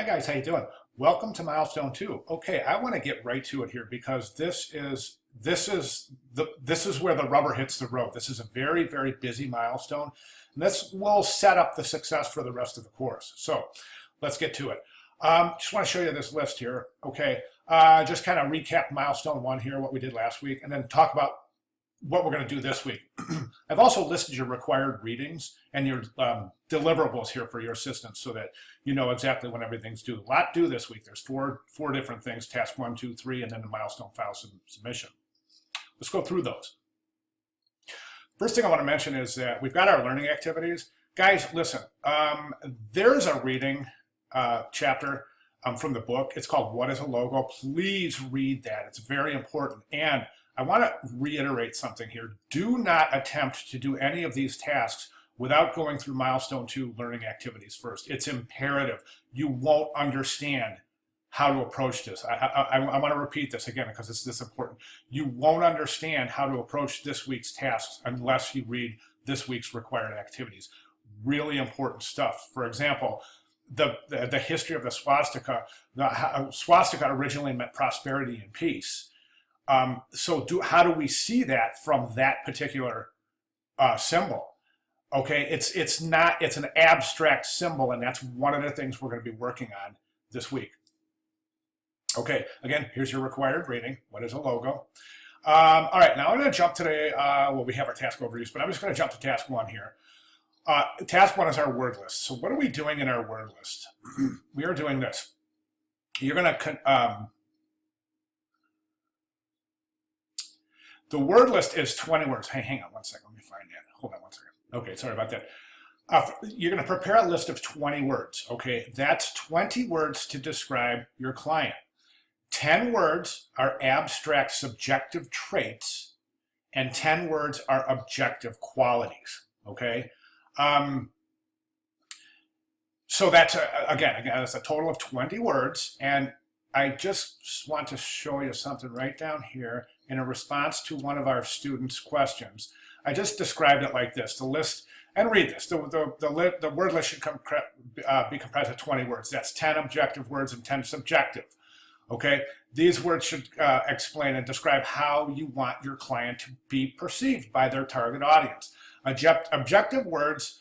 Hi guys, how you doing? Welcome to milestone 2. Okay, I want to get right to it here because this is where the rubber hits the road. This is a very busy milestone, and this will set up the success for the rest of the course. So let's get to it. Just want to show you this list here. Okay, just kind of recap milestone 1 here, what we did last week, and then talk about what we're going to do this week. I've also listed your required readings and your deliverables here for your assistants so that you know exactly when everything's due. A lot due this week. There's four different things, task 1, 2, 3, and then the milestone file submission. Let's go through those. First thing I want to mention is that we've got our learning activities. Guys, listen, there's a reading chapter from the book. It's called What is a Logo? Please read that. It's very important. And I want to reiterate something here. Do not attempt to do any of these tasks without going through milestone 2 learning activities first. It's imperative. You won't understand how to approach this. I want to repeat this again because it's this important. You won't understand how to approach this week's tasks unless you read this week's required activities. Really important stuff. For example, the history of the swastika. The swastika originally meant prosperity and peace. How do we see that from that particular symbol? Okay, it's an abstract symbol, and that's one of the things we're going to be working on this week. Okay, again, here's your required reading. What is a logo? All right, now I'm going to jump today. Well, we have our task overviews, but I'm just going to jump to task 1 here. Task 1 is our word list. So what are we doing in our word list? We are doing this. You're going to the word list is 20 words. Hey, hang on one second. Let me find that. Hold on one second. Okay, sorry about that. You're going to prepare a list of 20 words. Okay, that's 20 words to describe your client. 10 words are abstract subjective traits, and 10 words are objective qualities. Okay, so that's again, that's a total of 20 words, and I just want to show you something right down here. In a response to one of our students' questions, I just described it like this. The list, and read this, the word list should be comprised of 20 words. That's 10 objective words and 10 subjective. Okay, these words should explain and describe how you want your client to be perceived by their target audience. Objective words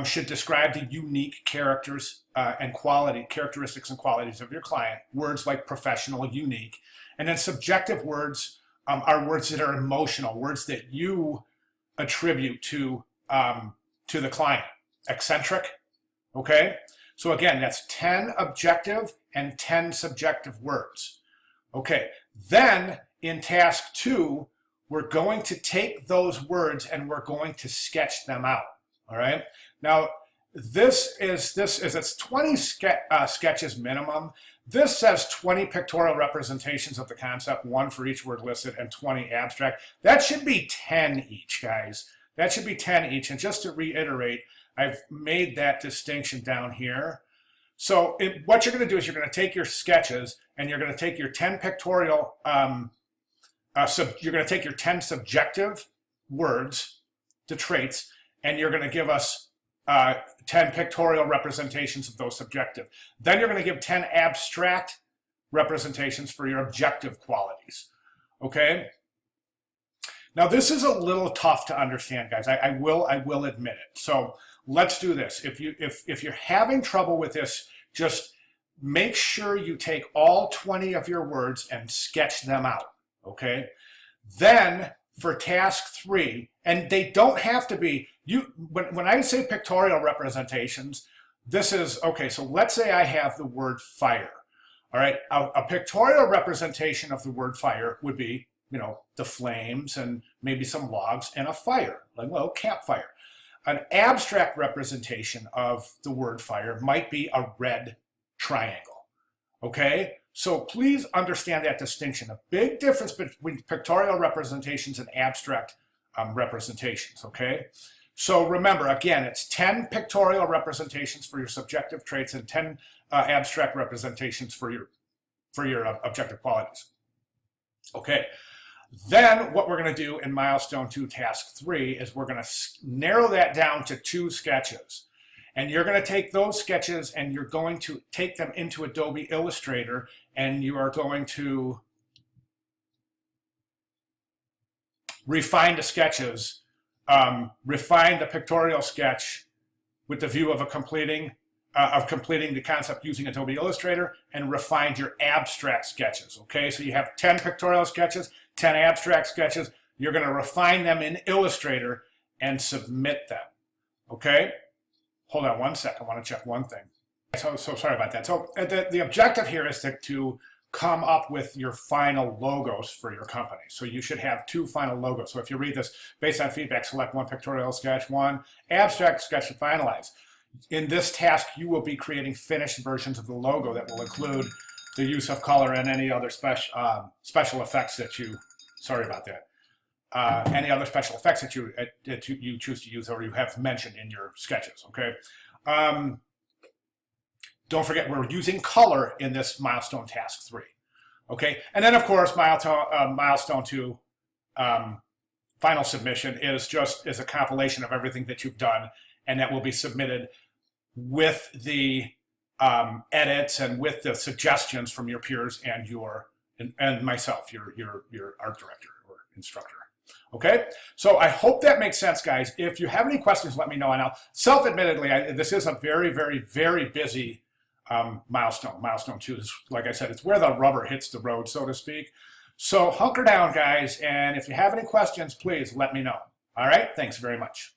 should describe the unique characteristics and qualities of your client. Words like professional, unique, and then subjective words are words that are emotional, words that you attribute to the client. Eccentric, okay? So again, that's 10 objective and 10 subjective words. Okay, then in task 2, we're going to take those words and we're going to sketch them out, all right? Now, it's 20 sketches minimum. This says 20 pictorial representations of the concept, 1 for each word listed, and 20 abstract. That should be 10 each, guys. That should be 10 each. And just to reiterate, I've made that distinction down here. So what you're going to do is you're going to take your sketches and you're going to take your 10 pictorial, you're going to take your 10 subjective words, the traits, and you're going to give us 10 pictorial representations of those subjective. Then you're going to give 10 abstract representations for your objective qualities. Okay? Now this is a little tough to understand, guys. I will admit it. So let's do this. If you're having trouble with this, just make sure you take all 20 of your words and sketch them out. Okay? Then for task 3, and they don't have to be, when I say pictorial representations, this is, okay, so let's say I have the word fire. All right, a pictorial representation of the word fire would be, the flames and maybe some logs and a fire, like, well, campfire. An abstract representation of the word fire might be a red triangle, okay? So please understand that distinction. A big difference between pictorial representations and abstract representations, okay? So remember, again, it's 10 pictorial representations for your subjective traits and 10 abstract representations for your objective qualities. Okay, then what we're going to do in milestone 2, task 3, is we're going to narrow that down to 2 sketches. And you're going to take those sketches and you're going to take them into Adobe Illustrator, and you are going to refine the sketches, refine the pictorial sketch with the view of completing the concept using Adobe Illustrator, and refine your abstract sketches. Okay, so you have 10 pictorial sketches, 10 abstract sketches. You're going to refine them in Illustrator and submit them. Okay, hold on one second. I want to check one thing. So sorry about that. So the objective here is to come up with your final logos for your company. So you should have 2 final logos. So if you read this, based on feedback, select 1 pictorial sketch, 1 abstract sketch to finalize. In this task, you will be creating finished versions of the logo that will include the use of color and any other special effects that you, sorry about that, any other special effects that you choose to use or you have mentioned in your sketches, okay? Don't forget, we're using color in this milestone task 3, okay? And then, of course, milestone 2, final submission is a compilation of everything that you've done, and that will be submitted with the edits and with the suggestions from your peers and myself, your art director or instructor. Okay, so I hope that makes sense, guys. If you have any questions, let me know. And I'll self-admittedly, this is a very, very, very busy milestone. Milestone 2 is, like I said, it's where the rubber hits the road, so to speak. So hunker down, guys. And if you have any questions, please let me know. All right, thanks very much.